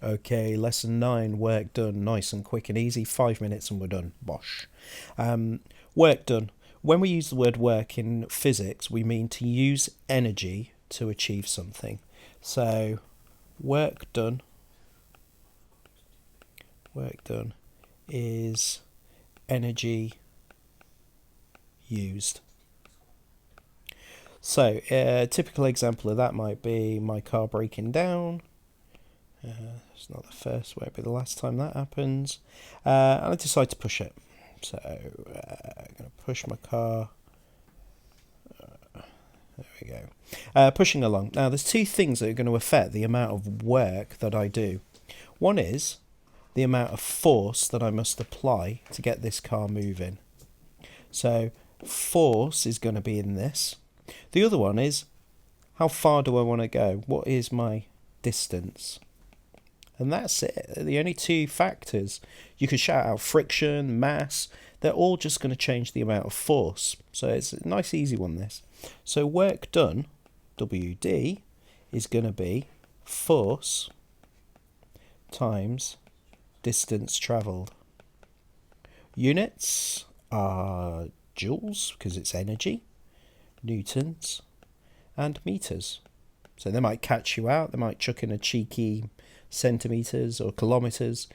Okay, lesson 9, work done, nice and quick and easy, 5 minutes and we're done. Bosh. Work done. When we use the word work in physics, we mean to use energy to achieve something. So, work done is energy used. So, a typical example of that might be my car breaking down. It's not the first, won't be the last time that happens. And I decide to push it. So, I'm going to push my car. There we go. Pushing along. Now, there's two things that are going to affect the amount of work that I do. One is the amount of force that I must apply to get this car moving. So, force is going to be in this. The other one is, how far do I want to go? What is my distance? And that's it. The only two factors. You could shout out friction, mass. They're all just going to change the amount of force. So it's a nice easy one, this. So work done, WD, is going to be force times distance travelled. Units are joules, because it's energy, newtons, and meters. So they might catch you out. They might chuck in a cheeky centimetres or kilometres,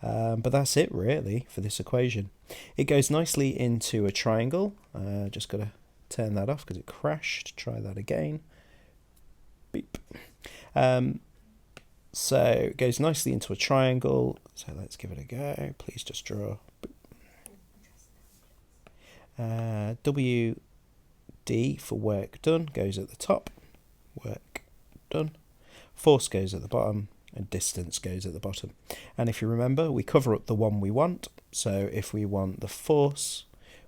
but that's it really for this equation. It goes nicely into a triangle. Just got to turn that off because it crashed. Try that again. Beep. So it goes nicely into a triangle. So let's give it a go. Please just draw. WD for work done goes at the top. Work done. Force goes at the bottom. And distance goes at the bottom. And if you remember, we cover up the one we want. So if we want the force,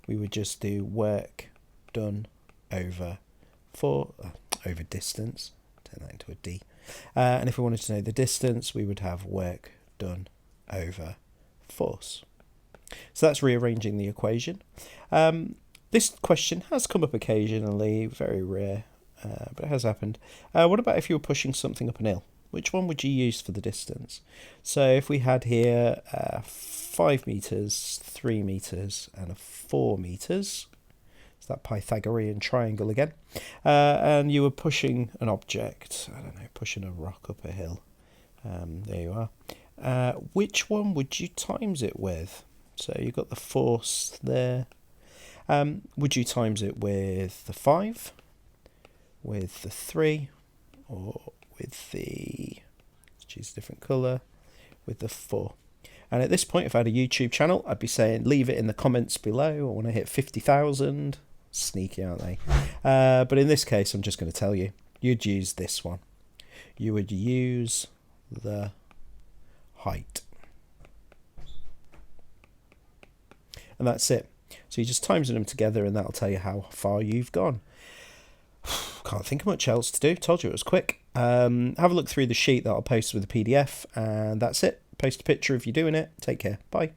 we would just do work done over over distance. Turn that into a D. And if we wanted to know the distance, we would have work done over force. So that's rearranging the equation. This question has come up occasionally, very rare, but it has happened. What about if you were pushing something up an hill? Which one would you use for the distance? So if we had here 5 metres, 3 metres and a 4 metres, it's that Pythagorean triangle again, and you were pushing an object, I don't know, pushing a rock up a hill, there you are, which one would you times it with? So you've got the force there. Would you times it with the 5, with the 3, or with the, let's choose a different colour, with the 4. And at this point, if I had a YouTube channel, I'd be saying leave it in the comments below. I want to hit 50,000. Sneaky, aren't they? But in this case, I'm just going to tell you, you'd use this one. You would use the height. And that's it. So you're just timesing them together and that'll tell you how far you've gone. Can't think of much else to do. Told you it was quick. Have a look through the sheet that I'll post with the PDF, and that's it. Post a picture if you're doing it. Take care. Bye.